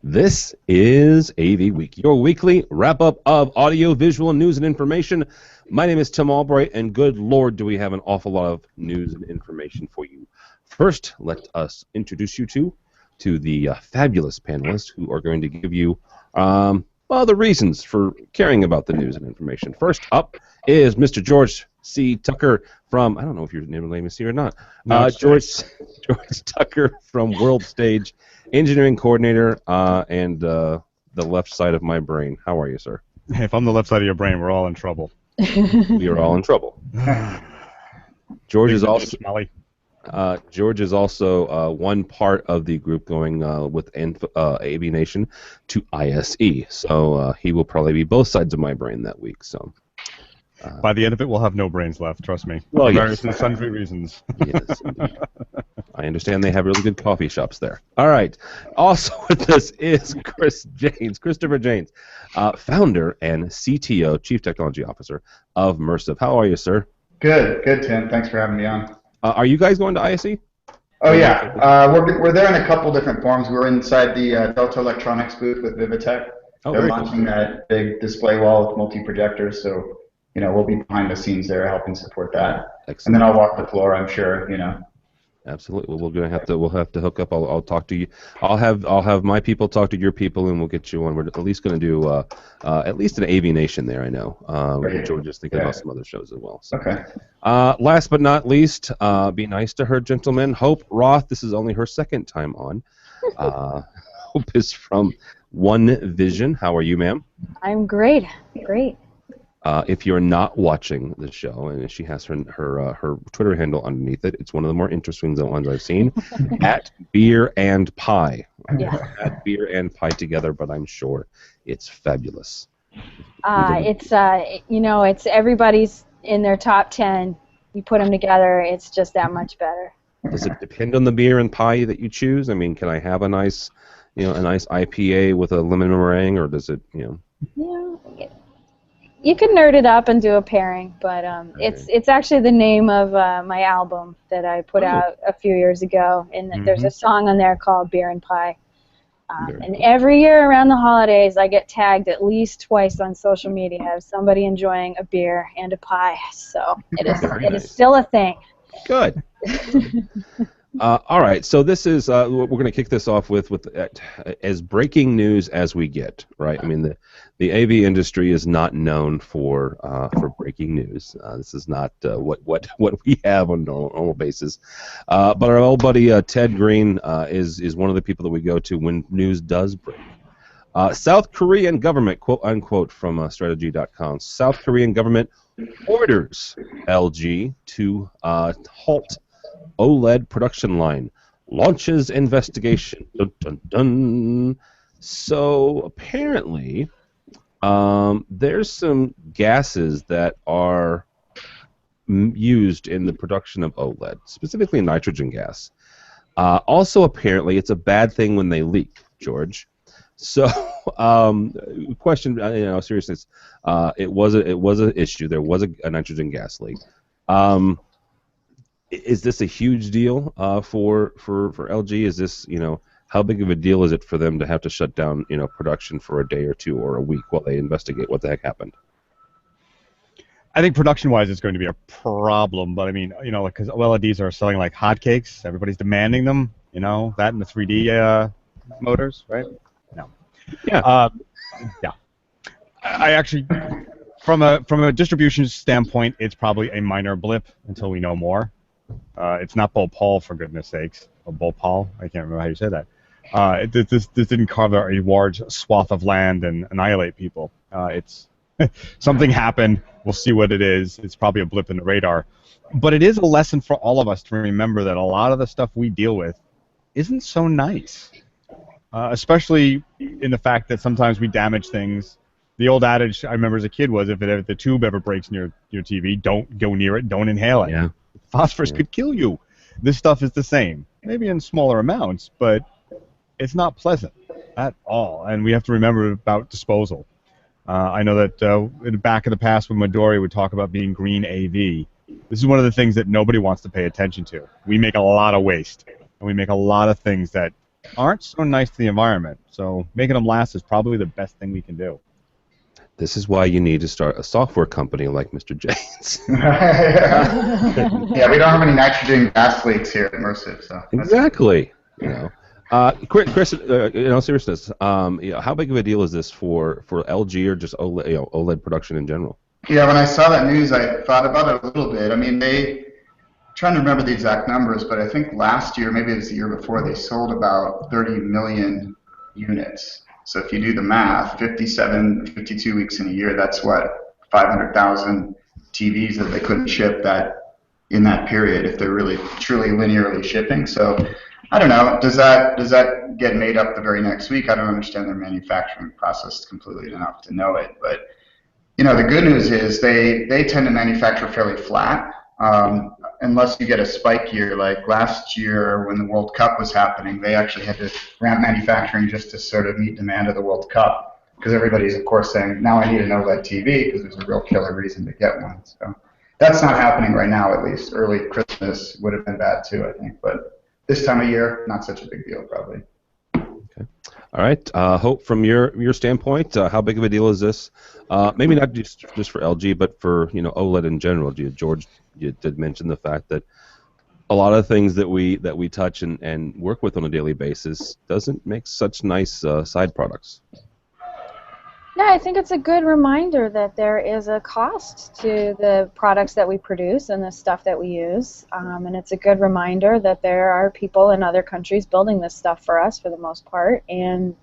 This is AV Week, your weekly wrap-up of audio, visual, news, and information. My name is Tim Albright, and good Lord, do we have an awful lot of news and information for you. First, let us introduce you to the fabulous panelists who are going to give you the reasons for caring about the news and information. First up is Mr. George C. Tucker from, I don't know if your name is here or not, George Tucker from World Stage, engineering coordinator, and the left side of my brain. How are you, sir? Hey, if I'm the left side of your brain, we're all in trouble. We are all in trouble. George is also one part of the group going with AV Nation to ISE. So he will probably be both sides of my brain that week. So by the end of it, we'll have no brains left. Trust me. Well, for yes. various and sundry reasons. Yes, indeed. I understand they have really good coffee shops there. All right. Also with us is Christopher Janes, founder and CTO, Chief Technology Officer of Mersive. How are you, sir? Good, Tim. Thanks for having me on. Are you guys going to ISE? Oh yeah, we're there in a couple different forms. We're inside the Delta Electronics booth with Vivitech. They're launching that big display wall with multi-projectors, so we'll be behind the scenes there helping support that. Excellent. And then I'll walk the floor, I'm sure. Absolutely. Well, we'll have to hook up. I'll talk to you. I'll have my people talk to your people, and we'll get you on. We're at least going to do at least an AV Nation there. I know. George is thinking about some other shows as well. So. Okay. Last but not least, be nice to her, gentlemen. Hope Roth. This is only her second time on. Hope is from One Vision. How are you, ma'am? I'm great. Great. If you're not watching the show, and she has her Twitter handle underneath it, it's one of the more interesting ones I've seen. At Beer and Pie. Yeah. At Beer and Pie together, but I'm sure it's fabulous. It's everybody's in their top 10. You put them together, it's just that much better. Does it depend on the beer and pie that you choose? I mean, can I have a nice IPA with a lemon meringue, or does it, Yeah. You can nerd it up and do a pairing, but it's actually the name of my album that I put out a few years ago, and there's a song on there called Beer and Pie. And every year around the holidays, I get tagged at least twice on social media of somebody enjoying a beer and a pie. So it is still a thing. Good. All right, so this is we're going to kick this off with as breaking news as we get, right? I mean, the AV industry is not known for breaking news. This is not what we have on a normal basis. But our old buddy Ted Green is one of the people that we go to when news does break. South Korean government, quote unquote, from strategy.com. South Korean government orders LG to halt OLED production line, launches investigation. Dun, dun, dun. So apparently, there's some gases that are used in the production of OLED, specifically nitrogen gas. Also, apparently, it's a bad thing when they leak, George. So, question, seriousness, it was an issue. There was a nitrogen gas leak. Is this a huge deal for LG? Is this, how big of a deal is it for them to have to shut down, production for a day or two or a week while they investigate what the heck happened? I think production-wise, it's going to be a problem. But I mean, because OLEDs are selling like hotcakes. Everybody's demanding them. That and the 3D motors, right? No. Yeah. Yeah. I actually, from a distribution standpoint, it's probably a minor blip until we know more. It's not Bhopal, for goodness sakes. Or Bhopal, I can't remember how you say that. This didn't cover a large swath of land and annihilate people. It's something happened. We'll see what it is. It's probably a blip in the radar. But it is a lesson for all of us to remember that a lot of the stuff we deal with isn't so nice. Especially in the fact that sometimes we damage things. The old adage I remember as a kid was if the tube ever breaks near your TV, don't go near it, don't inhale it. Yeah. Phosphorus could kill you. This stuff is the same, maybe in smaller amounts, but it's not pleasant at all. And we have to remember about disposal. I know that in the back of the past when Midori would talk about being green AV, this is one of the things that nobody wants to pay attention to. We make a lot of waste, and we make a lot of things that aren't so nice to the environment. So making them last is probably the best thing we can do. This is why you need to start a software company like Mr. James. Yeah, we don't have any nitrogen gas leaks here at Immersive. So exactly. Chris, in all seriousness, how big of a deal is this for LG or just OLED, OLED production in general? Yeah, when I saw that news, I thought about it a little bit. I mean, I'm trying to remember the exact numbers, but I think last year, maybe it was the year before, they sold about 30 million units. So if you do the math, 57, 52 weeks in a year, that's what, 500,000 TVs that they couldn't ship that in that period if they're really truly linearly shipping. So I don't know. Does that get made up the very next week? I don't understand their manufacturing process completely enough to know it, but the good news is they tend to manufacture fairly flat, unless you get a spike year. Like last year when the World Cup was happening, they actually had to ramp manufacturing just to sort of meet demand of the World Cup, because everybody's, of course, saying, now I need an OLED TV because there's a real killer reason to get one. So that's not happening right now, at least. Early Christmas would have been bad too, I think. But this time of year, not such a big deal, probably. Okay. All right. Hope, from your standpoint, how big of a deal is this? Maybe not just for LG, but for OLED in general. George, you did mention the fact that a lot of things that we touch and work with on a daily basis doesn't make such nice side products. Yeah, I think it's a good reminder that there is a cost to the products that we produce and the stuff that we use, and it's a good reminder that there are people in other countries building this stuff for us for the most part, and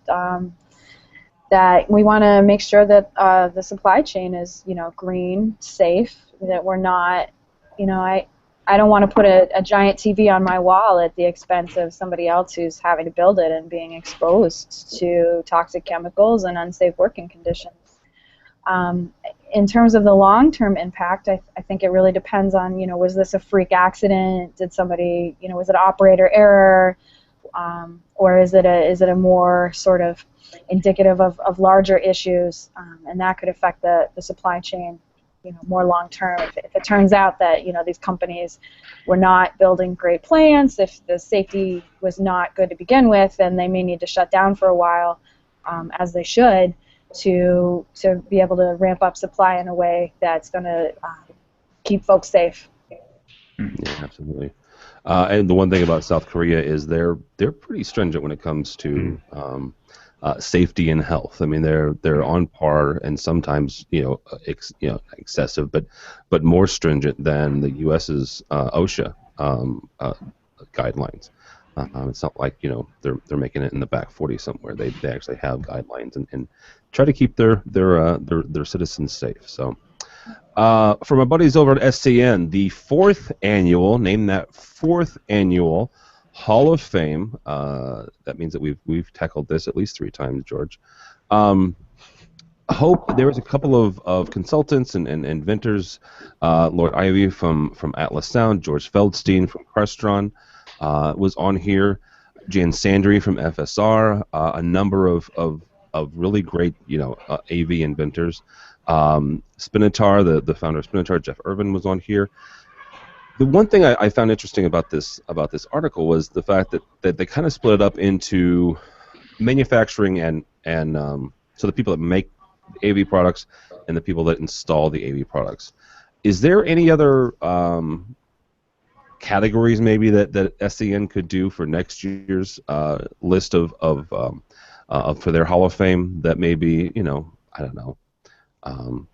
that we want to make sure that the supply chain is, green, safe, that we're not, I don't want to put a giant TV on my wall at the expense of somebody else who's having to build it and being exposed to toxic chemicals and unsafe working conditions. In terms of the long-term impact, I think it really depends on, was this a freak accident? Did somebody, was it operator error? Or is it a more sort of indicative of larger issues, and that could affect the supply chain, more long term. If it turns out that these companies were not building great plants, if the safety was not good to begin with, then they may need to shut down for a while, as they should, to be able to ramp up supply in a way that's going to keep folks safe. Yeah, absolutely. And the one thing about South Korea is they're pretty stringent when it comes to safety and health. I mean, they're on par and sometimes excessive, but more stringent than the U.S.'s OSHA guidelines. It's not like they're making it in the back 40 somewhere. They actually have guidelines and try to keep their citizens safe. So. From our buddies over at SCN, the fourth annual Hall of Fame. That means that we've tackled this at least 3 times, George. Hope there was a couple of consultants and inventors. Lord Ivy from Atlas Sound, George Feldstein from Crestron was on here. Jan Sandry from FSR, a number of really great AV inventors. Spinatar, the founder of Spinatar, Jeff Irvin, was on here. The one thing I found interesting about this article was the fact that they kind of split it up into manufacturing and so the people that make AV products and the people that install the AV products. Is there any other categories maybe that SCN could do for next year's list of for their Hall of Fame that maybe I don't know.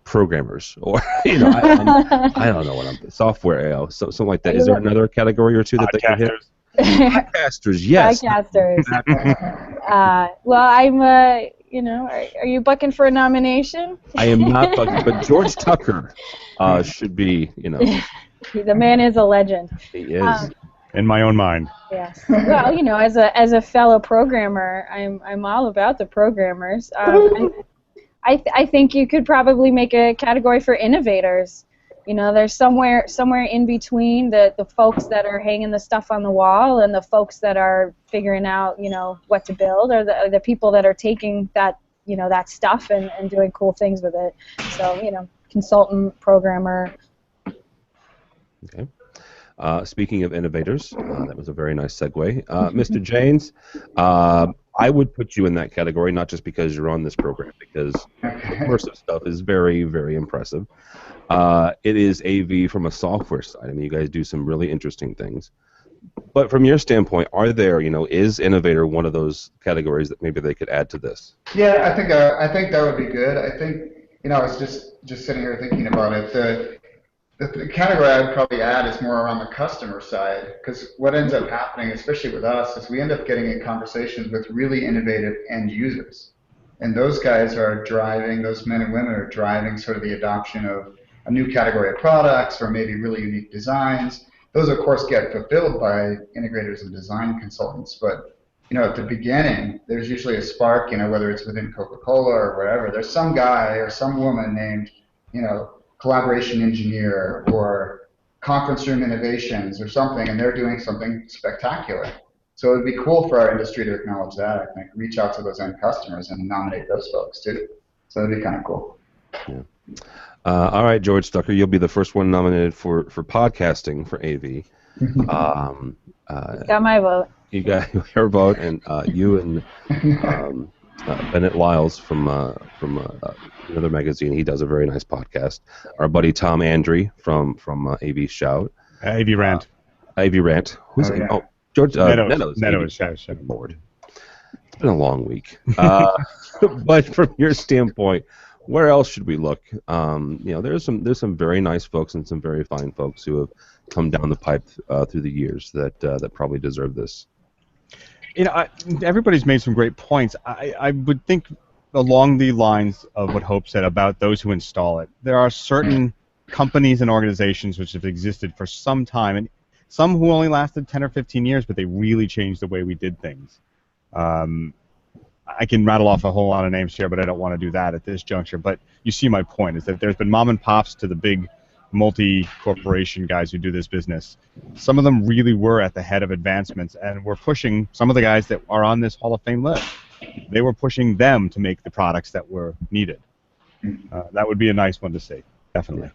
Programmers or I don't know what I'm software something like that. Is there another category or two that they can hit? Podcasters, yes. Podcasters. Well, I'm are you bucking for a nomination? I am not bucking, but George Tucker should be The man is a legend. He is. In my own mind. Yes. Well, as a fellow programmer, I'm all about the programmers. I think you could probably make a category for innovators. There's somewhere in between the folks that are hanging the stuff on the wall and the folks that are figuring out, what to build, or the people that are taking that, that stuff and doing cool things with it. So, consultant, programmer. Okay. Speaking of innovators, that was a very nice segue. Mr. Janes, I would put you in that category, not just because you're on this program, because the immersive stuff is very, very impressive. It is AV from a software side. I mean, you guys do some really interesting things. But from your standpoint, is innovator one of those categories that maybe they could add to this? Yeah, I think that would be good. I think, I was just sitting here thinking about it. The category I'd probably add is more around the customer side, because what ends up happening, especially with us, is we end up getting in conversations with really innovative end users. And those guys are driving, those men and women are driving sort of the adoption of a new category of products or maybe really unique designs. Those, of course, get fulfilled by integrators and design consultants. But, at the beginning, there's usually a spark, whether it's within Coca-Cola or wherever. There's some guy or some woman named, collaboration engineer or conference room innovations or something, and they're doing something spectacular. So it would be cool for our industry to acknowledge that, I think, reach out to those end customers and nominate those folks too. So that'd be kind of cool. Yeah. All right, George Stucker, you'll be the first one nominated for podcasting for AV. Got my vote. You got your vote, and you and Bennett Lyles from another magazine. He does a very nice podcast. Our buddy Tom Andre from AV Shout. AV Rant. AV Rant. Who's yeah. Oh, George Meadows. Shout. Lord. It's been a long week. But from your standpoint, where else should we look? There's some very nice folks and some very fine folks who have come down the pipe through the years that probably deserve this. Everybody's made some great points. I would think along the lines of what Hope said about those who install it. There are certain companies and organizations which have existed for some time, and some who only lasted 10 or 15 years, but they really changed the way we did things. I can rattle off a whole lot of names here, but I don't want to do that at this juncture. But you see my point, is that there's been mom and pops to the big multi-corporation guys who do this business. Some of them really were at the head of advancements and were pushing some of the guys that are on this Hall of Fame list. They were pushing them to make the products that were needed. That would be a nice one to see, definitely.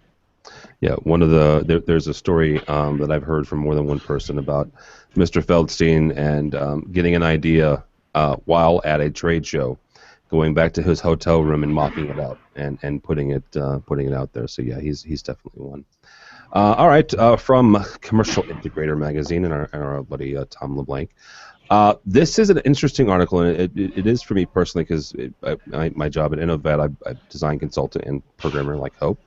Yeah, there's a story that I've heard from more than one person about Mr. Feldstein and getting an idea while at a trade show, going back to his hotel room and mocking it out and putting it out there. So yeah, he's definitely one. All right, from Commercial Integrator magazine and our buddy Tom LeBlanc. This is an interesting article, and it is for me personally because my job at Innovet, I'm design consultant and programmer like Hope.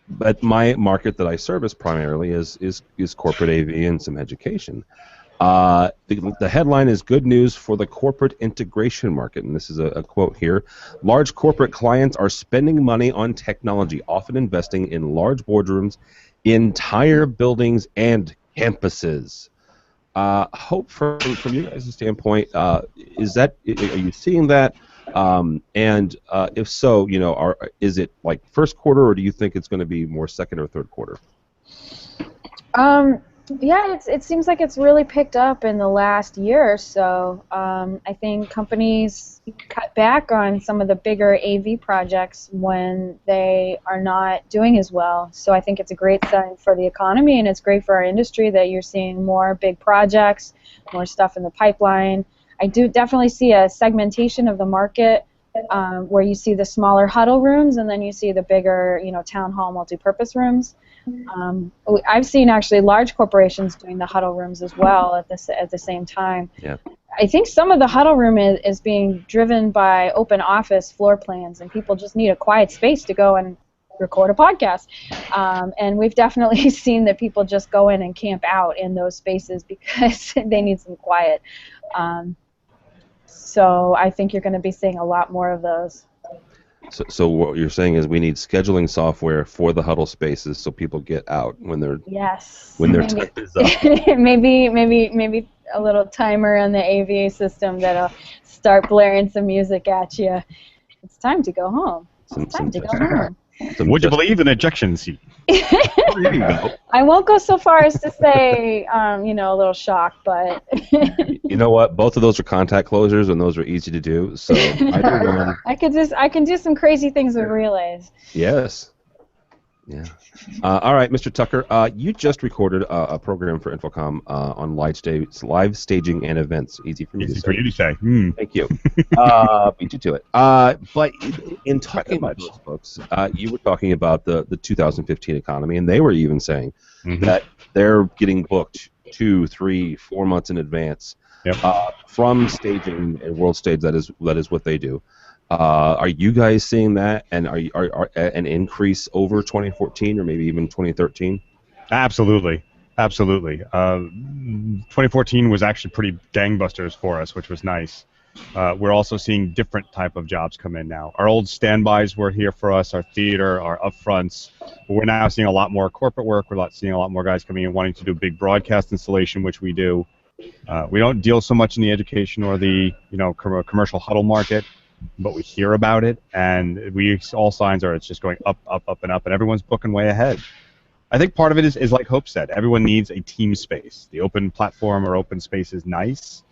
But my market that I service primarily is corporate AV and some education. The headline is "Good News for the Corporate Integration Market," and this is a quote here. Large corporate clients are spending money on technology, often investing in large boardrooms, entire buildings, and campuses. Hope from you guys' standpoint, are you seeing that? And if so, is it like first quarter, or do you think it's going to be more second or third quarter? Yeah, it seems like it's really picked up in the last year or so. I think companies cut back on some of the bigger AV projects when they are not doing as well. So I think it's a great sign for the economy, and it's great for our industry that you're seeing more big projects, more stuff in the pipeline. I do definitely see a segmentation of the market where you see the smaller huddle rooms and then you see the bigger, town hall multi-purpose rooms. I've seen actually large corporations doing the huddle rooms as well at the same time. Yeah. I think some of the huddle room is being driven by open office floor plans, and people just need a quiet space to go and record a podcast. And we've definitely seen that people just go in and camp out in those spaces because they need some quiet. So I think you're going to be seeing a lot more of those. So what you're saying is we need scheduling software for the huddle spaces so people get out when their time is up. maybe a little timer on the AV system that'll start blaring some music at you. It's time to go home. Would you believe in ejection seat? I won't go so far as to say, a little shock, but. You know what? Both of those are contact closures, and those are easy to do. So I can do some crazy things with relays. Yes. Yeah. All right, Mr. Tucker, you just recorded a program for Infocom on live staging and events. Easy for me Easy to for say. you to say. Thank you. Beat you to it. But in talking about those folks, you were talking about the 2015 economy, and they were even saying that they're getting booked 2, 3, 4 months in advance from staging and world stage. That is what they do. Are you guys seeing that, and are an increase over 2014 or maybe even 2013? Absolutely. 2014 was actually pretty gangbusters for us, which was nice. We're also seeing different type of jobs come in now. Our old standbys were here for us, our theater, our upfronts. But we're now seeing a lot more corporate work. We're seeing a lot more guys coming in wanting to do big broadcast installation, which we do. We don't deal so much in the education or the commercial huddle market, but we hear about it, and all signs are it's just going up, and up, and everyone's booking way ahead. I think part of it is like Hope said, everyone needs a team space. The open platform or open space is nice,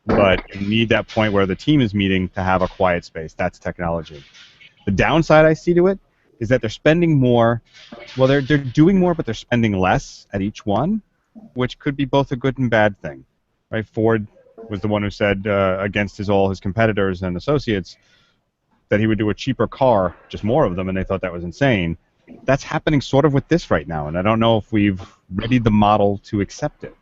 but you need that point where the team is meeting to have a quiet space. That's technology. The downside I see to it is that they're spending more. Well, they're doing more, but they're spending less at each one, which could be both a good and bad thing. Right? Ford was the one who said against all his competitors and associates that he would do a cheaper car, just more of them, and they thought that was insane. That's happening sort of with this right now, and I don't know if we've readied the model to accept it.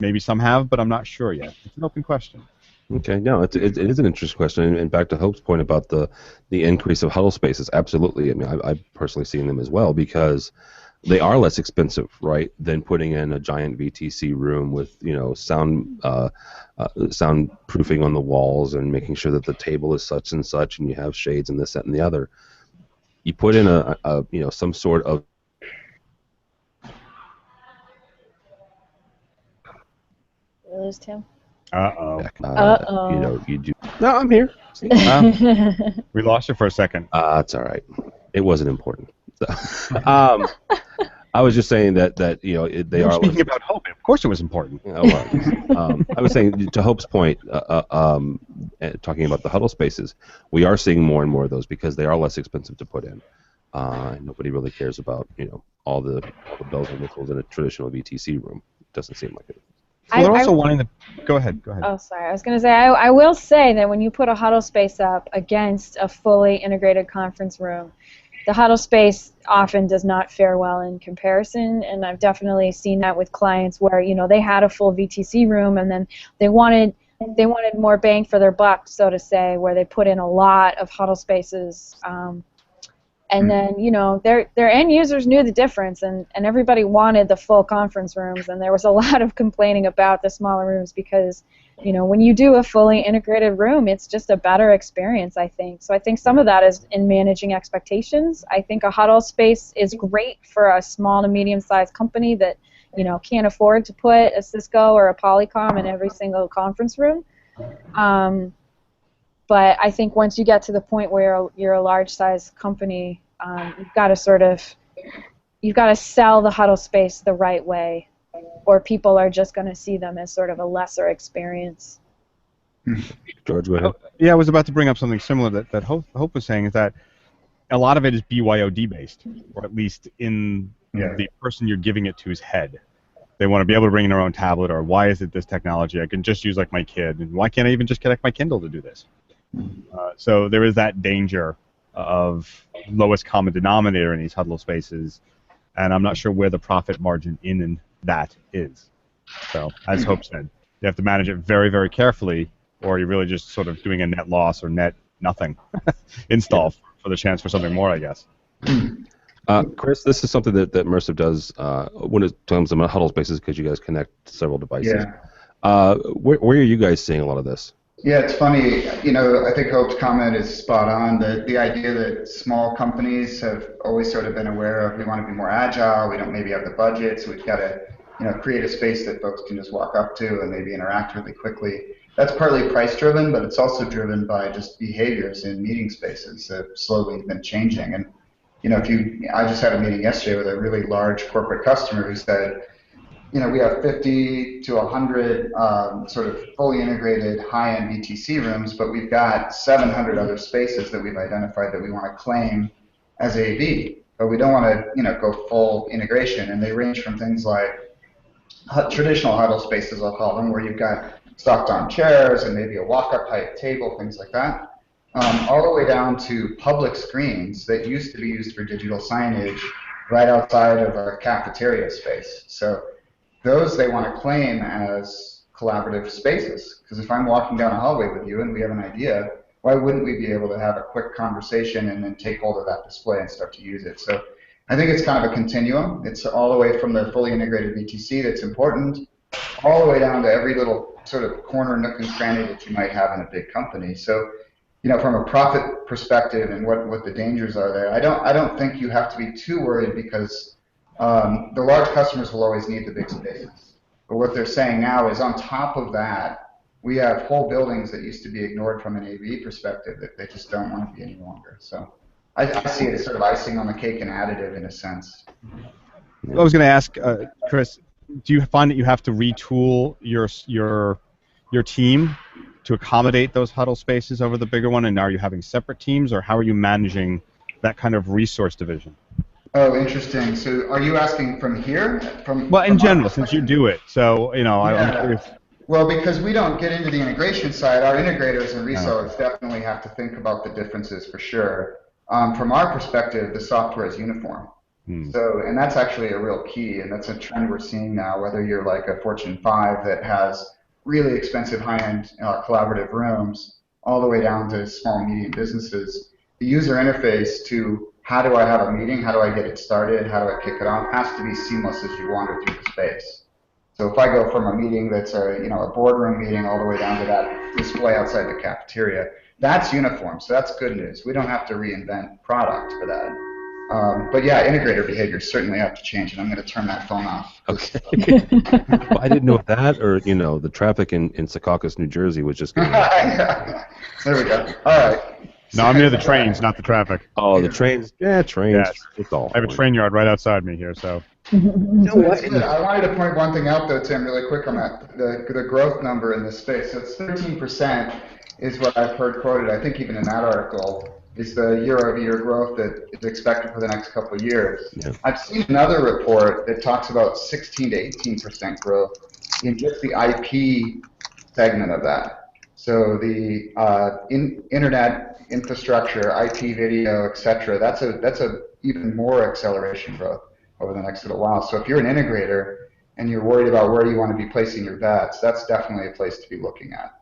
Maybe some have, but I'm not sure yet. It's an open question. Okay, no, it is an interesting question, and back to Hope's point about the increase of huddle spaces. Absolutely, I mean, I've personally seen them as well because they are less expensive, right, than putting in a giant VTC room with soundproofing on the walls and making sure that the table is such and such, and you have shades and this, that, and the other. You put in some sort of We lose Tim. you do. No, I'm here. We lost you for a second. It's all right. It wasn't important. So, I was just saying that they are speaking about Hope. Of course, it was important. I was saying to Hope's point, talking about the huddle spaces, we are seeing more and more of those because they are less expensive to put in. Nobody really cares about all the bells and whistles in a traditional VTC room. It doesn't seem like it. Well, they're also wanting to. Go ahead. Oh, sorry. I was going to say, I will say that when you put a huddle space up against a fully integrated conference room, the huddle space often does not fare well in comparison, and I've definitely seen that with clients where they had a full VTC room and then they wanted more bang for their buck, so to say, where they put in a lot of huddle spaces. And then, their end users knew the difference, and everybody wanted the full conference rooms, and there was a lot of complaining about the smaller rooms because, when you do a fully integrated room, it's just a better experience, I think. So I think some of that is in managing expectations. I think a huddle space is great for a small to medium-sized company that, can't afford to put a Cisco or a Polycom in every single conference room. But I think once you get to the point where you're a large-size company, you've got to sell the huddle space the right way, or people are just going to see them as sort of a lesser experience. George, go ahead. Yeah, I was about to bring up something similar that Hope was saying, is that a lot of it is BYOD based, or at least in the person you're giving it to's head. They want to be able to bring in their own tablet, or why is it this technology? I can just use like my kid, and why can't I even just connect my Kindle to do this? So there is that danger of lowest common denominator in these huddle spaces, and I'm not sure where the profit margin in that is. So, as Hope said, you have to manage it very, very carefully, or you're really just sort of doing a net loss or net nothing install for the chance for something more, I guess. Chris, this is something that Immersive does when it comes to huddle spaces because you guys connect several devices. Yeah. Where are you guys seeing a lot of this? Yeah, it's funny. I think Hope's comment is spot on. The idea that small companies have always sort of been aware of, we want to be more agile. We don't maybe have the budget, so we've got to, create a space that folks can just walk up to and maybe interact really quickly. That's partly price-driven, but it's also driven by just behaviors in meeting spaces that slowly have been changing. And I just had a meeting yesterday with a really large corporate customer who said, we have 50 to 100 sort of fully integrated high-end VTC rooms, but we've got 700 other spaces that we've identified that we want to claim as AV. but we don't want to go full integration. And they range from things like traditional huddle spaces, I'll call them, where you've got stocked on chairs and maybe a walk-up height table, things like that, all the way down to public screens that used to be used for digital signage right outside of a cafeteria space. So those they want to claim as collaborative spaces, because if I'm walking down a hallway with you and we have an idea, why wouldn't we be able to have a quick conversation and then take hold of that display and start to use it? So I think it's kind of a continuum. It's all the way from the fully integrated VTC that's important, all the way down to every little sort of corner, nook, and cranny that you might have in a big company. So, from a profit perspective and what the dangers are there, I don't think you have to be too worried, because the large customers will always need the big spaces. But what they're saying now is, on top of that, we have whole buildings that used to be ignored from an AV perspective that they just don't want to be any longer. So I see it as sort of icing on the cake and additive in a sense. I was going to ask, Chris, do you find that you have to retool your team to accommodate those huddle spaces over the bigger one, and are you having separate teams, or how are you managing that kind of resource division? Oh, interesting. So are you asking from here? Well, in general, since you do it. So, I'm curious. Well, because we don't get into the integration side, our integrators and resellers definitely have to think about the differences for sure. From our perspective, the software is uniform. So, and that's actually a real key, and that's a trend we're seeing now, whether you're like a Fortune 5 that has really expensive high-end collaborative rooms, all the way down to small and medium businesses. The user interface to how do I have a meeting, how do I get it started, how do I kick it off, has to be seamless as you wander through the space. So if I go from a meeting that's a boardroom meeting all the way down to that display outside the cafeteria, that's uniform, so that's good news. We don't have to reinvent product for that. But yeah, integrator behaviors certainly have to change, and I'm going to turn that phone off. Okay. Well, I didn't know that, or the traffic in Secaucus, New Jersey was just going. There we go. All right. No, I'm near the trains, not the traffic. Oh, the trains. Yeah, trains. Yes. It's all. I have a train yard right outside me here, so. I wanted to point one thing out, though, Tim, really quick on that. The growth number in this space. So it's 13% is what I've heard quoted. I think even in that article is the year-over-year growth that is expected for the next couple of years. Yeah. I've seen another report that talks about 16 to 18% growth in just the IP segment of that. So the internet infrastructure, IP video, etc. That's a even more acceleration growth over the next little while. So if you're an integrator and you're worried about where you want to be placing your bets, that's definitely a place to be looking at.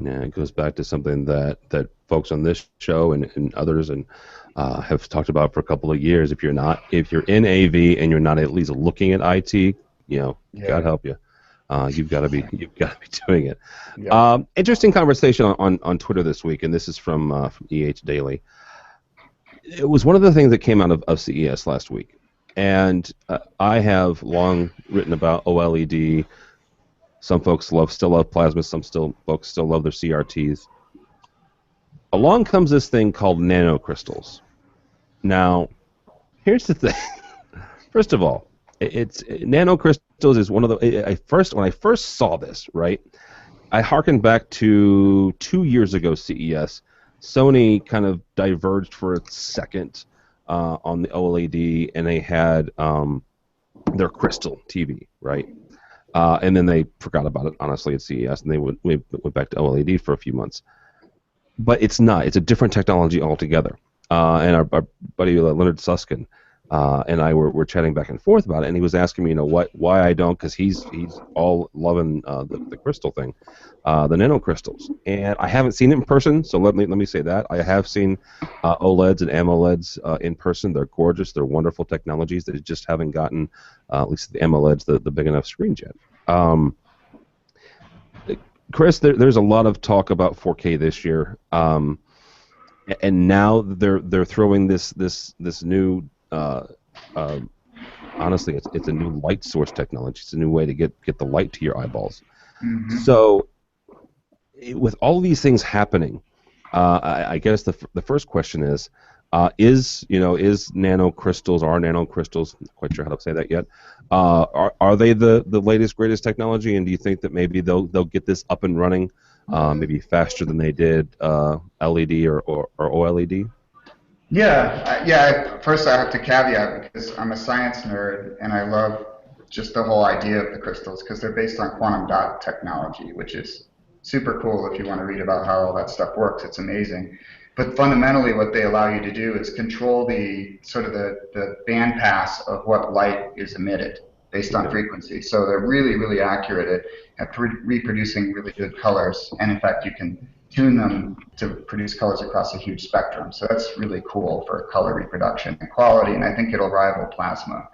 Yeah, it goes back to something that folks on this show and others have talked about for a couple of years. If you're in AV and you're not at least looking at IT, God help you. You've got to be doing it. Yeah. Interesting conversation on Twitter this week, and this is from EH Daily. It was one of the things that came out of CES last week, and I have long written about OLED. Some folks still love plasma. Some folks still love their CRTs. Along comes this thing called nanocrystals. Now, here's the thing. First of all, nanocrystals is one of the. When I first saw this, right, I hearkened back to 2 years ago CES. Sony kind of diverged for a second on the OLED, and they had their Crystal TV, right? And then they forgot about it, honestly, at CES, and they went back to OLED for a few months. But it's not. It's a different technology altogether. And our buddy Leonard Susskind and I were chatting back and forth about it, and he was asking me, why I don't, because he's all loving the crystal thing, the nanocrystals. And I haven't seen it in person, so let me say that. I have seen OLEDs and AMOLEDs in person. They're gorgeous. They're wonderful technologies that just haven't gotten, at least the AMOLEDs, the big enough screens yet. Chris, there's a lot of talk about 4K this year, and now they're throwing this new. Honestly, it's a new light source technology. It's a new way to get the light to your eyeballs. Mm-hmm. So, with all these things happening, I guess the first question is nanocrystals? Are nanocrystals? Not quite sure how to say that yet. Are they the latest greatest technology? And do you think that maybe they'll get this up and running, maybe faster than they did LED or OLED? First, I have to caveat because I'm a science nerd and I love just the whole idea of the crystals because they're based on quantum dot technology, which is super cool if you want to read about how all that stuff works. It's amazing. But fundamentally, what they allow you to do is control the sort of the bandpass of what light is emitted based on frequency. So they're really, really accurate at reproducing really good colors. And in fact, you can tune them to produce colors across a huge spectrum. So that's really cool for color reproduction and quality, and I think it'll rival plasma.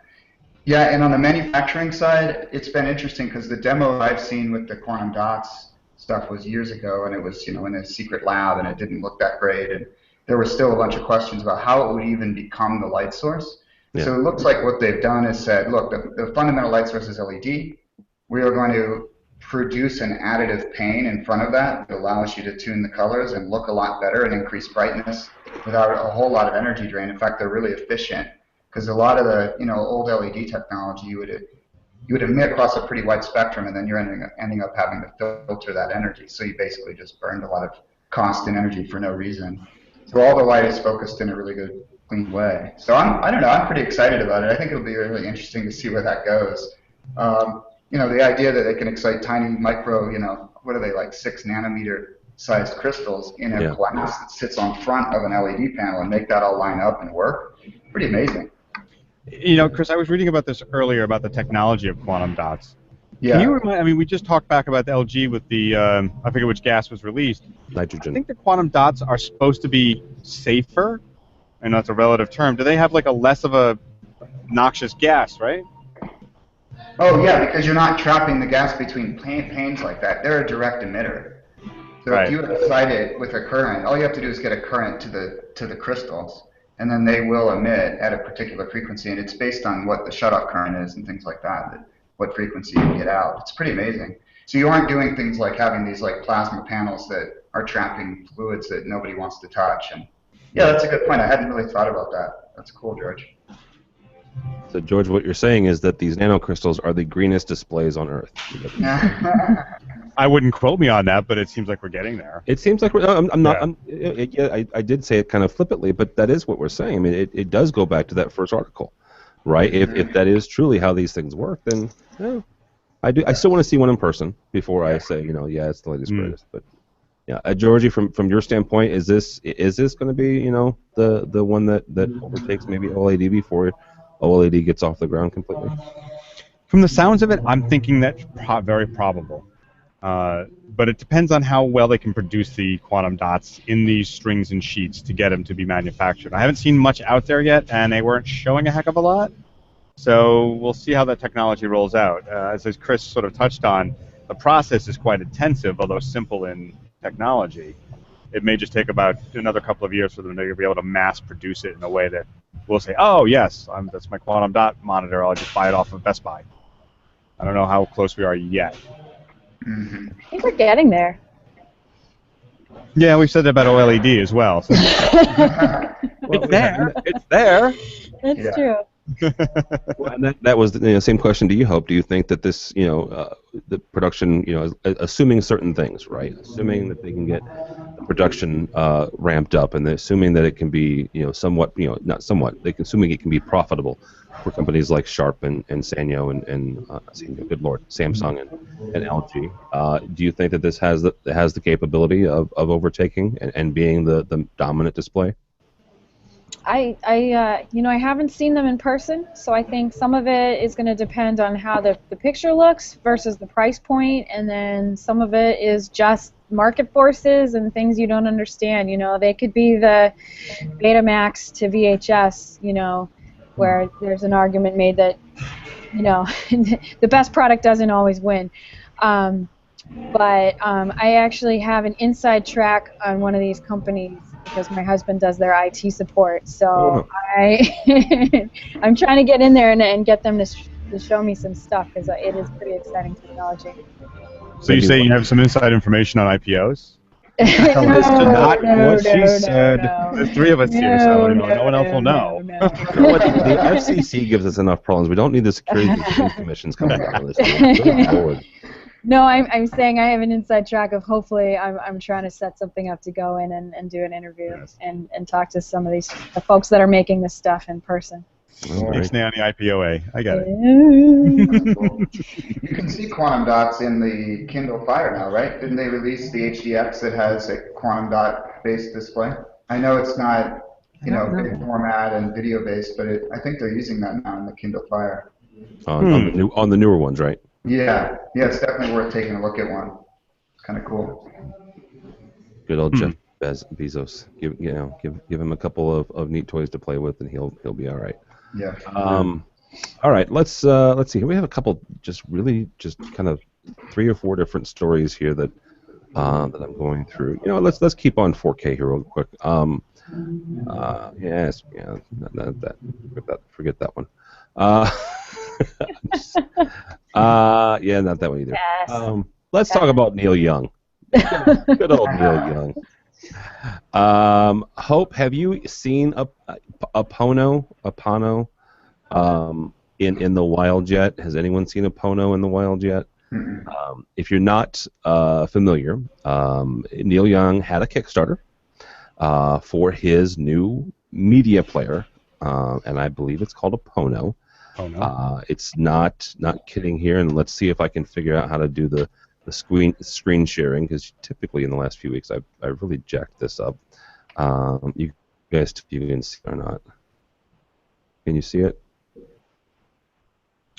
Yeah, and on the manufacturing side, it's been interesting because the demo I've seen with the quantum dots stuff was years ago, and it was in a secret lab, and it didn't look that great, and there were still a bunch of questions about how it would even become the light source. Yeah. So it looks like what they've done is said, look, the fundamental light source is LED. We are going to produce an additive pane in front of that allows you to tune the colors and look a lot better and increase brightness without a whole lot of energy drain. In fact, they're really efficient because a lot of the old LED technology you would emit across a pretty wide spectrum, and then you're ending up having to filter that energy. So you basically just burned a lot of cost and energy for no reason. So all the light is focused in a really good, clean way. So I don't know, I'm pretty excited about it. I think it'll be really interesting to see where that goes. The idea that they can excite tiny micro, what are they, like 6 nanometer sized crystals in a glass that sits on front of an LED panel and make that all line up and work, pretty amazing. Chris, I was reading about this earlier about the technology of quantum dots. Yeah. Can you remind, we just talked back about the LG with the, I forget which gas was released. Nitrogen. I think the quantum dots are supposed to be safer, and that's a relative term. Do they have like a less of a noxious gas, right? Oh yeah, because you're not trapping the gas between panes like that. They're a direct emitter. So if you excite it with a current, all you have to do is get a current to the crystals, and then they will emit at a particular frequency, and it's based on what the shutoff current is and things like that, what frequency you get out. It's pretty amazing. So you aren't doing things like having these like plasma panels that are trapping fluids that nobody wants to touch. And yeah, that's a good point. I hadn't really thought about that. That's cool, George. So, George, what you're saying is that these nanocrystals are the greenest displays on Earth. I wouldn't quote me on that, but it seems like we're getting there. It seems like I'm not. I did say it kind of flippantly, but that is what we're saying. I mean, it does go back to that first article, right? If that is truly how these things work, then I still want to see one in person before I say, it's the latest greatest. But yeah, Georgie, from your standpoint, is this going to be the one that overtakes maybe OLED before OLED gets off the ground completely? From the sounds of it, I'm thinking that's very probable. But it depends on how well they can produce the quantum dots in these strings and sheets to get them to be manufactured. I haven't seen much out there yet, and they weren't showing a heck of a lot. So we'll see how that technology rolls out. As Chris sort of touched on, the process is quite intensive, although simple in technology. It may just take about another couple of years for them to be able to mass produce it in a way that we'll say, oh, yes, that's my quantum dot monitor. I'll just buy it off of Best Buy. I don't know how close we are yet. I think we're getting there. Yeah, we've said that about OLED as well. So. It's there. It's there. That's true. Well, and that was the same question to you, Hope. Do you think that this, the production, assuming certain things, right? Assuming that they can get the production ramped up, and assuming that it can be, somewhat, not somewhat, assuming it can be profitable for companies like Sharp and Sanyo and good Lord, Samsung and LG. Do you think that this has the capability of overtaking and being the dominant display? I haven't seen them in person, so I think some of it is going to depend on how the picture looks versus the price point, and then some of it is just market forces and things you don't understand. They could be the Betamax to VHS, where there's an argument made that, the best product doesn't always win. But I actually have an inside track on one of these companies because my husband does their IT support. So I'm trying to get in there and get them to show me some stuff because it is pretty exciting technology. So you say you have some inside information on IPOs? Not what she said. There's 3 of us here, so no one else will know. The FCC gives us enough problems. We don't need the Securities and Exchange Commission's coming down on this. Good Lord. No, I'm saying I have an inside track of hopefully I'm trying to set something up to go in and do an interview and talk to some of the folks that are making this stuff in person. Stay on the IPOA. I got it. You can see quantum dots in the Kindle Fire now, right? Didn't they release the HDX that has a quantum dot based display? I know it's not, big format and video based, but I think they're using that now in the Kindle Fire. On the newer ones, right? Yeah, it's definitely worth taking a look at one. It's kind of cool. Good old Jeff Bezos. Give him a couple of neat toys to play with, and he'll be all right. Yeah. All right. Let's see. Here we have a couple just kind of 3 or 4 different stories here that I'm going through. Let's keep on 4K here real quick. Yes. Yeah. Forget that one. Yeah, not that one either. Yes. Let's talk about Neil Young. Good old Neil Young. Hope, have you seen a Pono in the wild yet? Has anyone seen a Pono in the wild yet? If you're not familiar, Neil Young had a Kickstarter for his new media player, and I believe it's called a Pono. It's not kidding here, and let's see if I can figure out how to do the screen sharing, because typically in the last few weeks I've really jacked this up. You guys, if you can see it or not. Can you see it?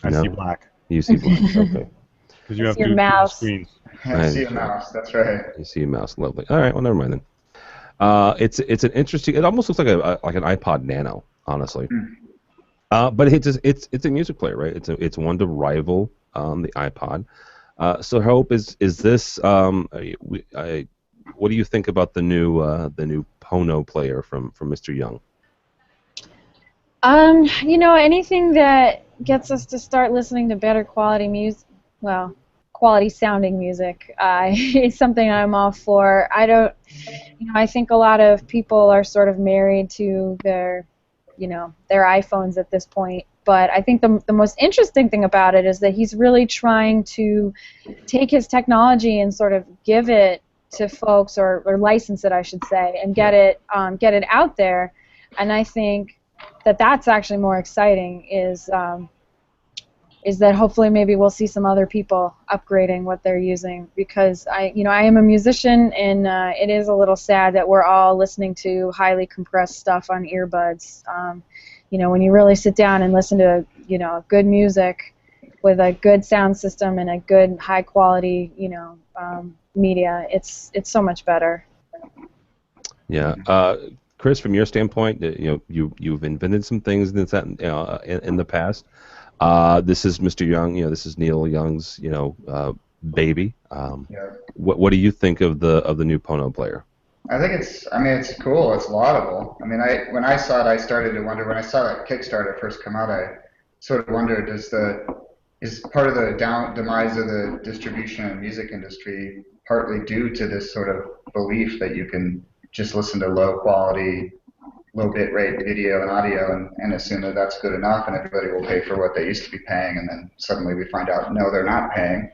I see black. You see black. Okay. Because you have your two mouse. screens. I see a mouse. That's right. You see a mouse. Lovely. All right. Well, never mind then. It's an interesting. It almost looks like an iPod Nano, honestly. But it's a music player, right? It's one to rival the iPod. So Hope, is this? What do you think about the new Pono player from Mr. Young? Anything that gets us to start listening to better quality music, quality sounding music, is something I'm all for. I think a lot of people are sort of married to their iPhones at this point. But I think the most interesting thing about it is that he's really trying to take his technology and sort of give it to folks, or license it, I should say, and get it out there. And I think that's actually more exciting, is that hopefully maybe we'll see some other people upgrading what they're using, because I am a musician, and it is a little sad that we're all listening to highly compressed stuff on earbuds. When you really sit down and listen to good music with a good sound system and a good high quality media, it's so much better. Yeah. Chris, from your standpoint, you've invented some things in the past. This is Mr. Young. This is Neil Young's baby. What do you think of the new Pono player? I think it's cool. It's laudable. When I saw it, I started to wonder. When I saw that Kickstarter first come out, I sort of wondered, is part of the demise of the distribution and music industry partly due to this sort of belief that you can just listen to low quality, low bit rate video and audio and assume that that's good enough and everybody will pay for what they used to be paying, and then suddenly we find out, no, they're not paying.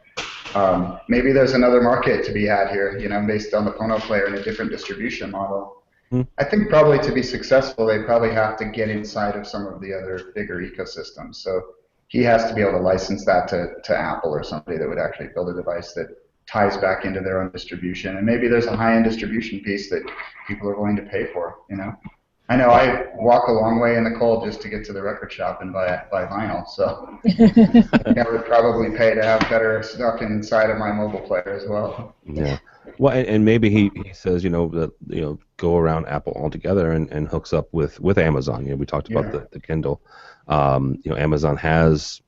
Maybe there's another market to be had here, based on the Pono player and a different distribution model. I think probably to be successful, they probably have to get inside of some of the other bigger ecosystems. So he has to be able to license that to Apple or somebody that would actually build a device that ties back into their own distribution. And maybe there's a high-end distribution piece that people are willing to pay for, I know I walk a long way in the cold just to get to the record shop and buy vinyl, so I would probably pay to have better stuff inside of my mobile player as well. Yeah. Well, and maybe he says, that go around Apple altogether and hooks up with Amazon. We talked about the Kindle. Amazon has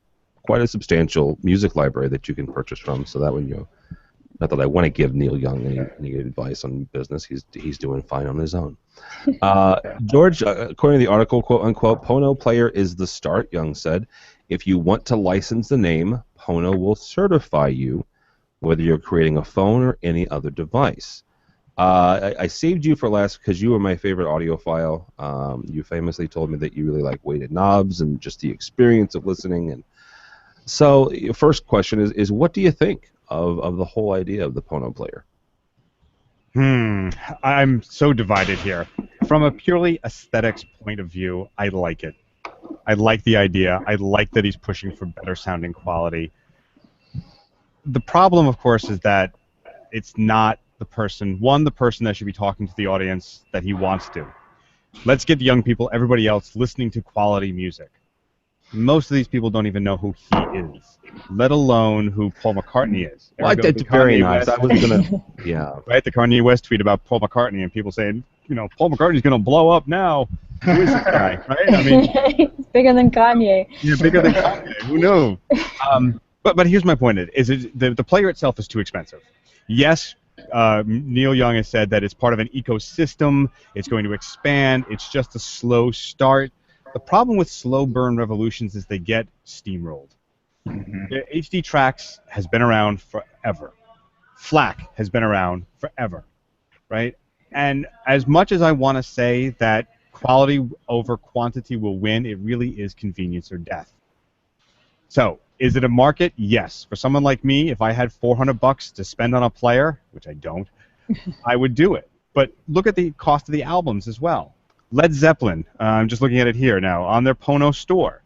quite a substantial music library that you can purchase from, so that when not that I want to give Neil Young any advice on business. He's doing fine on his own. George, according to the article, quote unquote, Pono player is the start, Young said. If you want to license the name, Pono will certify you, whether you're creating a phone or any other device. I saved you for last because you were my favorite audiophile. You famously told me that you really like weighted knobs and just the experience of listening. And so, your first question is what do you think of the whole idea of the Pono player? I'm so divided here. From a purely aesthetics point of view, I like it. I like the idea. I like that he's pushing for better sounding quality. The problem, of course, is that it's not the person that should be talking to the audience that he wants to. Let's get the young people, everybody else, listening to quality music. Most of these people don't even know who he is, let alone who Paul McCartney is. Well, that's very nice. I was gonna, yeah. Right, the Kanye West tweet about Paul McCartney and people saying, Paul McCartney's gonna blow up now. Who is this guy? Right? I mean, it's bigger than Kanye. Yeah, bigger than Kanye. Who knew? But here's my point: the player itself is too expensive. Yes. Neil Young has said that it's part of an ecosystem. It's going to expand. It's just a slow start. The problem with slow burn revolutions is they get steamrolled. HD Tracks has been around forever. FLAC has been around forever, right? And as much as I want to say that quality over quantity will win, it really is convenience or death. So, is it a market? Yes. For someone like me, if I had $400 to spend on a player, which I don't, I would do it. But look at the cost of the albums as well. Led Zeppelin, I'm just looking at it here now, on their Pono store.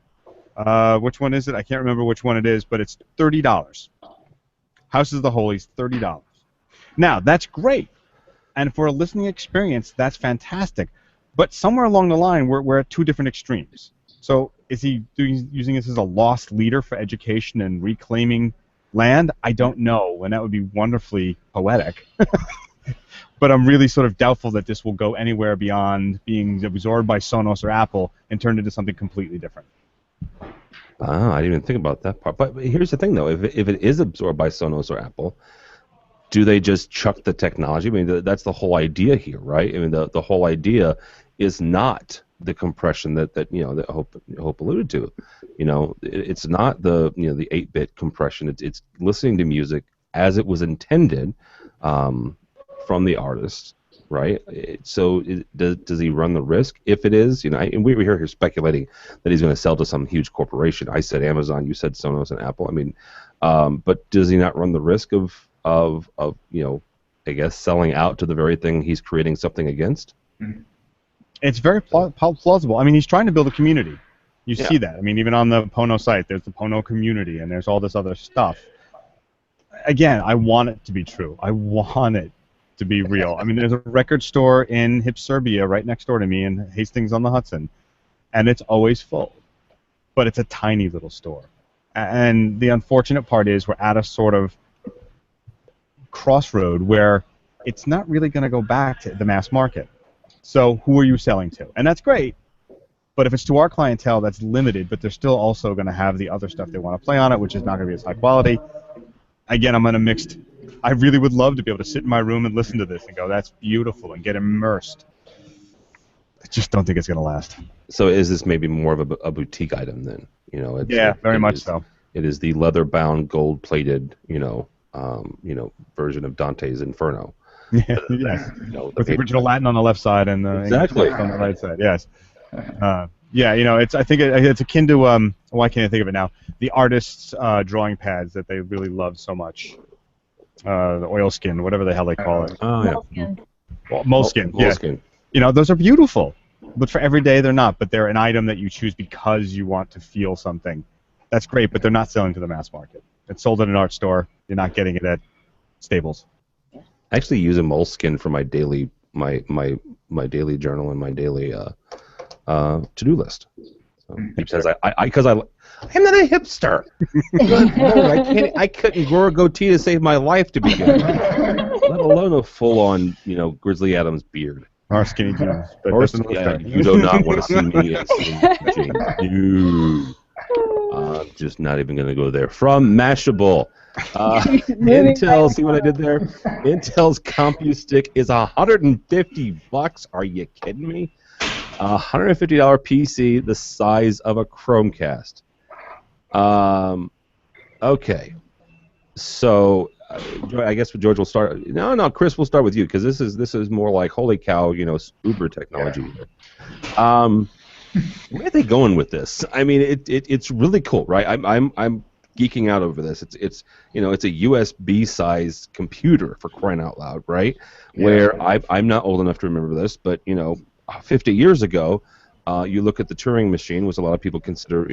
Which one is it? I can't remember which one it is, but it's $30. Houses of the Holies, $30. Now, that's great. And for a listening experience, that's fantastic. But somewhere along the line, we're at two different extremes. So is he using this as a lost leader for education and reclaiming land? I don't know, and that would be wonderfully poetic. But I'm really sort of doubtful that this will go anywhere beyond being absorbed by Sonos or Apple and turned into something completely different. I didn't even think about that part. But here's the thing, though. If it is absorbed by Sonos or Apple, do they just chuck the technology? I mean, that's the whole idea here, right? I mean, the whole idea is not the compression that Hope alluded to. It's not the 8-bit compression. It's listening to music as it was intended from the artist, right? So does he run the risk? If it is, and we were here speculating that he's going to sell to some huge corporation. I said Amazon, you said Sonos and Apple. I mean, but does he not run the risk of I guess selling out to the very thing he's creating something against? It's very plausible. I mean, he's trying to build a community. You see that. I mean, even on the Pono site, there's the Pono community, and there's all this other stuff. Again, I want it to be true. I want it to be real. I mean, there's a record store in Serbia right next door to me in Hastings-on-the-Hudson, and it's always full. But it's a tiny little store. And the unfortunate part is we're at a sort of crossroad where it's not really going to go back to the mass market. So who are you selling to? And that's great, but if it's to our clientele, that's limited, but they're still also going to have the other stuff they want to play on it, which is not going to be as high quality. Again, I'm in a mixed... I really would love to be able to sit in my room and listen to this and go, that's beautiful, and get immersed. I just don't think it's going to last. So is this maybe more of a boutique item then? Very much so. It is the leather-bound, gold-plated, version of Dante's Inferno. Yeah, with the original Latin on the left side and the exactly English on the right side. Yes. I think it's akin to why can't I think of it now? The artists' drawing pads that they really loved so much. The oilskin, whatever the hell they call it. Moleskin. Moleskin. Moleskin. Yeah. Those are beautiful, but for every day they're not. But they're an item that you choose because you want to feel something. That's great, but they're not selling to the mass market. It's sold in an art store. You're not getting it at Staples. I actually use a moleskin for my daily my daily journal and my daily to-do list. So, because I'm not a hipster. Good Lord, I couldn't grow a goatee to save my life to begin with, let alone a full-on Grizzly Adams beard. Or skinny jeans. You do not want to see me in skinny jeans. I'm just not even going to go there. From Mashable. Intel, see what I did there? Intel's CompuStick is $150. Are you kidding me? $150 PC, the size of a Chromecast. Okay. So, I guess George will start. No, Chris, we'll start with you because this is more like holy cow, Uber technology. Yeah. Where are they going with this? I mean, it's really cool, right? I'm geeking out over this. It's it's a USB sized computer, for crying out loud, right? Yeah. Where I'm not old enough to remember this, but 50 years ago, you look at the Turing machine, which a lot of people consider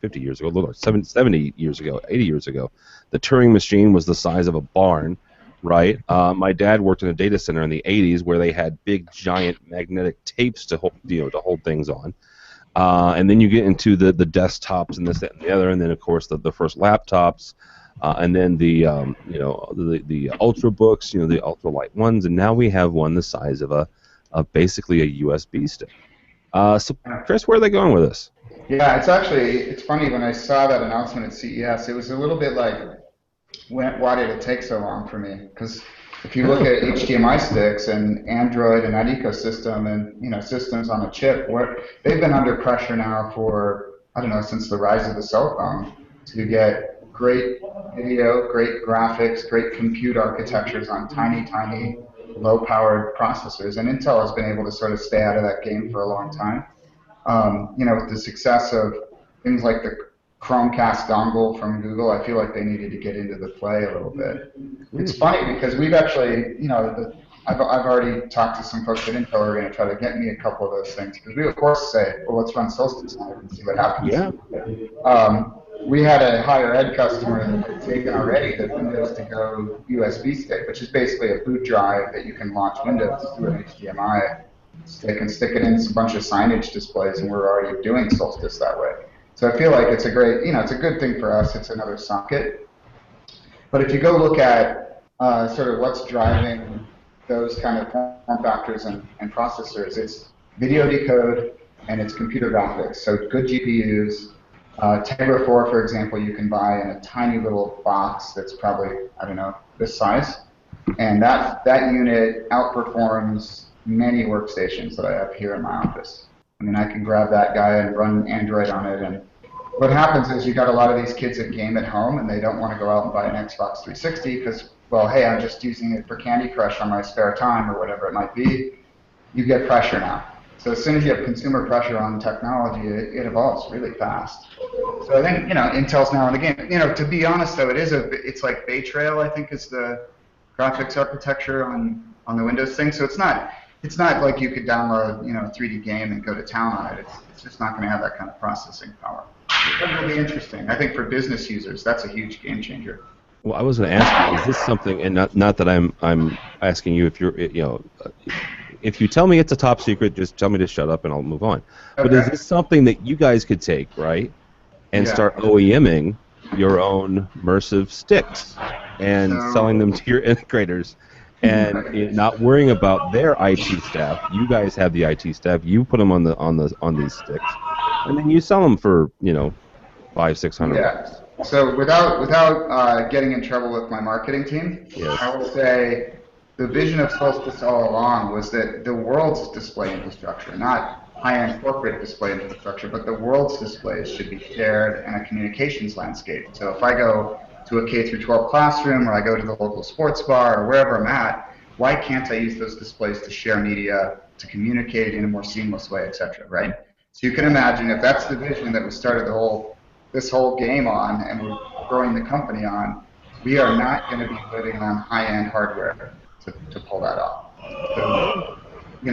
50 years ago, a little 70 years ago, 80 years ago, the Turing machine was the size of a barn, right? My dad worked in a data center in the 80s where they had big, giant magnetic tapes to hold, to hold things on. And then you get into the desktops and this, that, and the other, and then of course the first laptops, and then the the ultrabooks, the ultralight ones, and now we have one the size of basically a USB stick. So Chris, where are they going with this? Yeah, it's funny when I saw that announcement at CES, it was a little bit like, why did it take so long for me? Because if you look at HDMI sticks and Android and that ecosystem and systems on a chip, they've been under pressure now for, I don't know, since the rise of the cell phone to get great video, great graphics, great compute architectures on tiny, low-powered processors. And Intel has been able to sort of stay out of that game for a long time. With the success of things like the Chromecast dongle from Google, I feel like they needed to get into the play a little bit. It's funny because we've actually, I've already talked to some folks at Intel who are going to try to get me a couple of those things because we of course say, well, let's run Solstice on it and see what happens. Yeah. We had a higher ed customer that had taken already the Windows to Go USB stick, which is basically a boot drive that you can launch Windows through an HDMI stick and stick it in a bunch of signage displays, and we're already doing Solstice that way. So I feel like it's a great, it's a good thing for us. It's another socket. But if you go look at sort of what's driving those kind of form factors and processors, it's video decode and it's computer graphics. So good GPUs. Tegra 4, for example, you can buy in a tiny little box that's probably, I don't know, this size. And that unit outperforms many workstations that I have here in my office. I mean, I can grab that guy and run Android on it. And what happens is you got a lot of these kids that game at home and they don't want to go out and buy an Xbox 360 because, well, hey, I'm just using it for Candy Crush on my spare time or whatever it might be. You get pressure now. So as soon as you have consumer pressure on technology, it evolves really fast. So I think, Intel's now in the game. To be honest, though, it's like Bay Trail, I think, is the graphics architecture on the Windows thing. So it's not like you could download, a 3D game and go to town on it. It's just not going to have that kind of processing power. But it'll be interesting. I think for business users, that's a huge game changer. Well, I was going to ask you, is this something, and not that I'm asking you if you're, if you tell me it's a top secret, just tell me to shut up and I'll move on. Okay. But is this something that you guys could take, right, and start OEMing your own immersive sticks and selling them to your integrators? And not worrying about their IT staff. You guys have the IT staff. You put them on these sticks, and then you sell them for $500-600. So without getting in trouble with my marketing team, I will say the vision of Solstice all along was that the world's display infrastructure, not high-end corporate display infrastructure, but the world's displays should be shared in a communications landscape. So if I go to a K-12 classroom, or I go to the local sports bar, or wherever I'm at, why can't I use those displays to share media, to communicate in a more seamless way, etc., right? So you can imagine if that's the vision that we started this whole game on, and we're growing the company on, we are not going to be putting on high-end hardware to pull that off. So,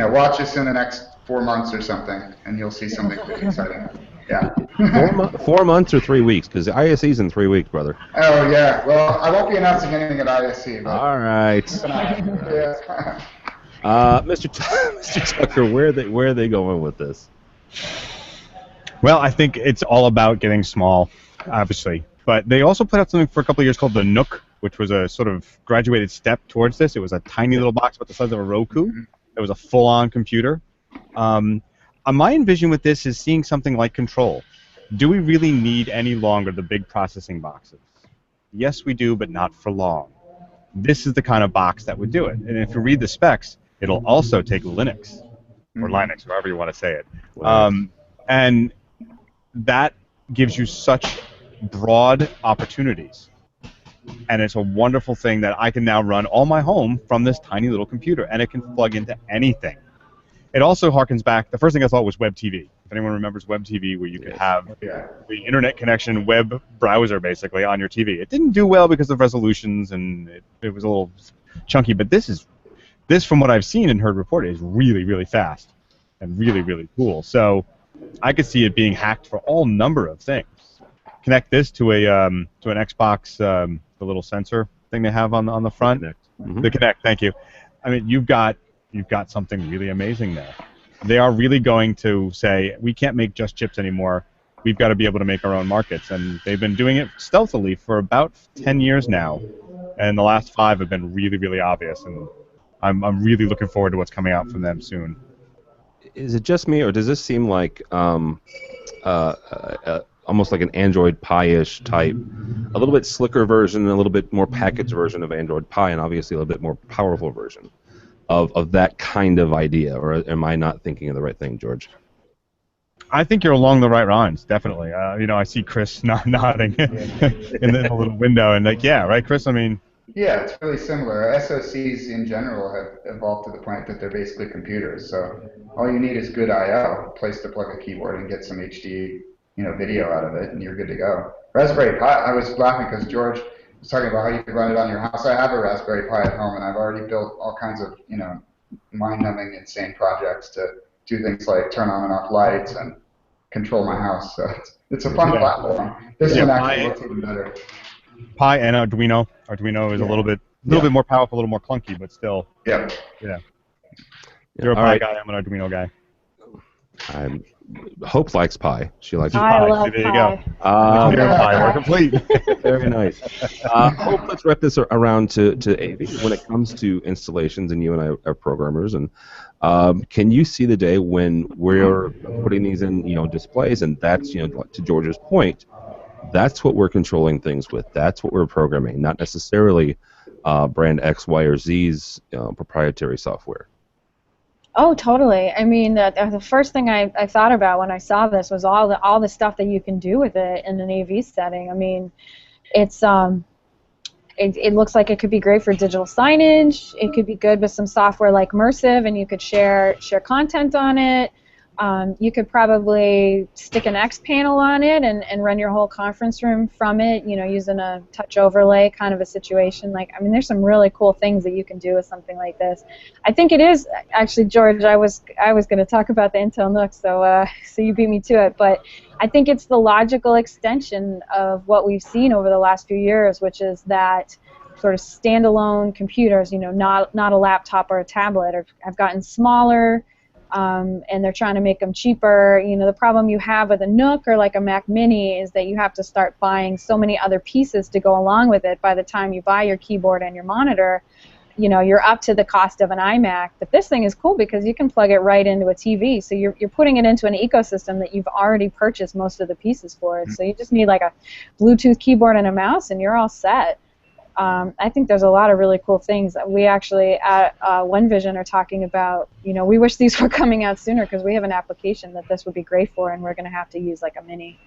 watch us in the next 4 months or something, and you'll see something pretty exciting. Yeah. 4 months or 3 weeks, because ISE's in 3 weeks, brother. Oh, yeah. Well, I won't be announcing anything at ISE. But all right. Mr. Tucker, where are they going with this? Well, I think it's all about getting small, obviously. But they also put out something for a couple of years called the Nook, which was a sort of graduated step towards this. It was a tiny little box about the size of a Roku. It was a full-on computer. My envision with this is seeing something like Control. Do we really need any longer the big processing boxes? Yes, we do, but not for long. This is the kind of box that would do it. And if you read the specs, it'll also take Linux, or Linux, however you want to say it. And that gives you such broad opportunities. And it's a wonderful thing that I can now run all my home from this tiny little computer, and it can plug into anything. it also harkens back. The first thing I thought was web TV. If anyone remembers web TV, where you could have the internet connection web browser basically on your TV. It didn't do well because of resolutions, and it was a little chunky. But this, from what I've seen and heard reported, is really, really fast and really, really cool. So I could see it being hacked for all number of things. Connect this to an Xbox, the little sensor thing they have on the front. The Kinect. Thank you. I mean, you've got something really amazing there. They are really going to say, we can't make just chips anymore. We've got to be able to make our own markets, and they've been doing it stealthily for about 10 years now, and the last 5 have been really, really obvious, and I'm really looking forward to what's coming out from them soon. Is it just me, or does this seem like almost like an Android Pie-ish type, a little bit slicker version, a little bit more packaged version of Android Pie, and obviously a little bit more powerful version of that kind of idea? Or am I not thinking of the right thing, George? I think you're along the right lines, definitely. I see Chris nodding in the little window, and like, yeah, right, Chris? I mean... Yeah, it's really similar. SoCs in general have evolved to the point that they're basically computers. So all you need is good I/O, a place to plug a keyboard and get some HD, video out of it, and you're good to go. Raspberry Pi. I was laughing because George was talking about how you could run it on your house. I have a Raspberry Pi at home, and I've already built all kinds of, mind-numbing, insane projects to do things like turn on and off lights and control my house. So it's a fun platform. This one actually looks even better. Pi and Arduino. Arduino is a little bit more powerful, a little more clunky, but still. Yeah. You're a Pi guy. I'm an Arduino guy. Hope likes Pi. She likes I Pi. love there you Pi. go. Pi. We're complete. Very nice. Hope, let's wrap this around to AV. When it comes to installations, and you and I are programmers, and can you see the day when we're putting these in, displays, and that's, to George's point, that's what we're controlling things with. That's what we're programming, not necessarily brand X, Y, or Z's proprietary software. Oh, totally. I mean, the first thing I thought about when I saw this was all the stuff that you can do with it in an AV setting. I mean, it's it looks like it could be great for digital signage. It could be good with some software like Mersive, and you could share content on it. You could probably stick an X panel on it and run your whole conference room from it, using a touch overlay kind of a situation. I mean, there's some really cool things that you can do with something like this. I think it is, actually, George, I was going to talk about the Intel NUC, so you beat me to it, but I think it's the logical extension of what we've seen over the last few years, which is that sort of standalone computers, not a laptop or a tablet, have gotten smaller. And they're trying to make them cheaper. The problem you have with a NUC or like a Mac Mini is that you have to start buying so many other pieces to go along with it. By the time you buy your keyboard and your monitor, you're up to the cost of an iMac. But this thing is cool because you can plug it right into a TV. So you're putting it into an ecosystem that you've already purchased most of the pieces for it. So you just need like a Bluetooth keyboard and a mouse, and you're all set. I think there's a lot of really cool things. We actually at OneVision are talking about, we wish these were coming out sooner because we have an application that this would be great for, and we're going to have to use like a mini.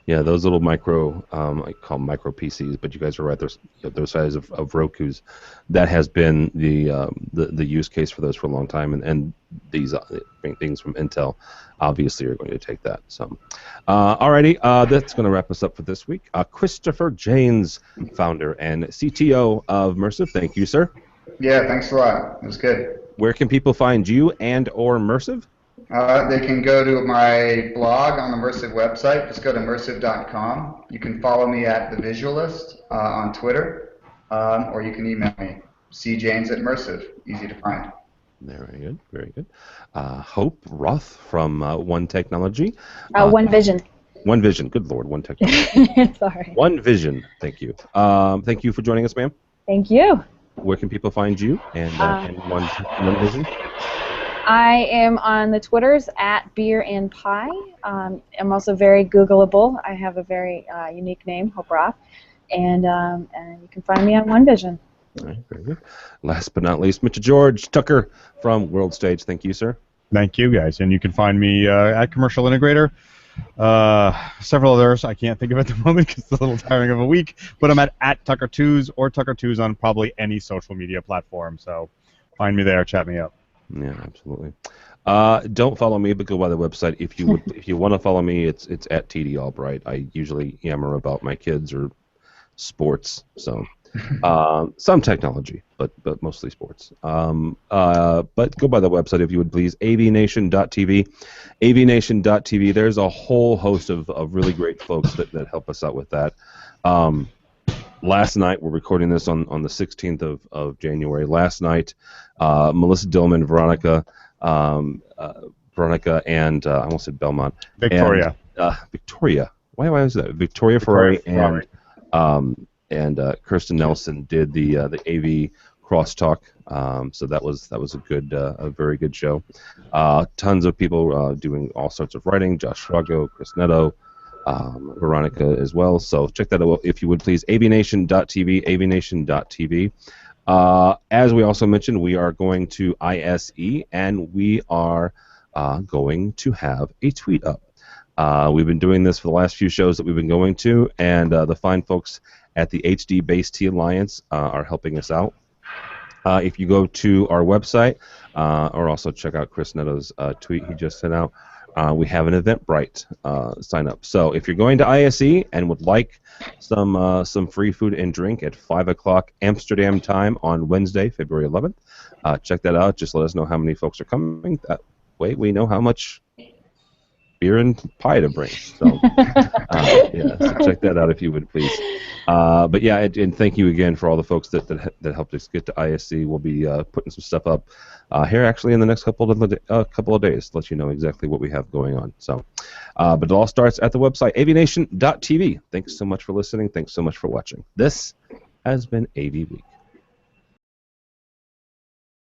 Yeah, those little micro, I call them micro PCs, but you guys are right. They're the size of Roku's. That has been the use case for those for a long time, and these things from Intel obviously are going to take that. So, alrighty, that's going to wrap us up for this week. Christopher Janes, founder and CTO of Mersive. Thank you, sir. Yeah, thanks a lot. It was good. Where can people find you and/or Mersive? They can go to my blog on the Mersive website. Just go to mersive.com. You can follow me at The Visualist on Twitter, or you can email me, cjanes@mersive. Easy to find. Very good, very good. Hope Roth from One Technology. OneVision. OneVision, good Lord, One Technology. Sorry. OneVision, thank you. Thank you for joining us, ma'am. Thank you. Where can people find you and OneVision? I am on the Twitters at Beer and Pie. I'm also very Googleable. I have a very unique name, Hope Roth, and you can find me on OneVision. All right, very good. Last but not least, Mr. George Tucker from World Stage. Thank you, sir. Thank you, guys. And you can find me at Commercial Integrator. Several others I can't think of at the moment because it's a little tiring of a week. But I'm at Tucker2s or Tucker2s on probably any social media platform. So find me there, chat me up. Yeah, absolutely. Don't follow me, but go by the website if you would. If you want to follow me, it's at TD Albright. I usually yammer about my kids or sports, so some technology, but mostly sports. But go by the website if you would please. AVNation.tv. AVNation.tv. There's a whole host of really great folks that help us out with that. Last night, we're recording this on the 16th of January. Last night, Melissa Dillman, Veronica, and I almost said Belmont. Victoria. And, Victoria. Why was that? Victoria Ferrari and Kirsten Nelson did the AV crosstalk. So that was a very good show. Tons of people doing all sorts of writing. Josh Schrago, Chris Netto. Veronica as well. So check that out if you would please. avnation.tv, avnation.tv. As we also mentioned, we are going to ISE, and we are going to have a tweet up. We've been doing this for the last few shows that we've been going to, and the fine folks at the HD Base T Alliance are helping us out. If you go to our website, or also check out Chris Netto's tweet he just sent out, we have an Eventbrite sign up. So if you're going to ISE and would like some free food and drink at 5 o'clock Amsterdam time on Wednesday, February 11th, check that out. Just let us know how many folks are coming. That way we know how much beer and pie to bring. So, so check that out if you would please. But yeah, and thank you again for all the folks that helped us get to ISE. We'll be putting some stuff up here actually in the next couple of days to let you know exactly what we have going on. So, but it all starts at the website avnation.tv. Thanks so much for listening. Thanks so much for watching. This has been AV Week.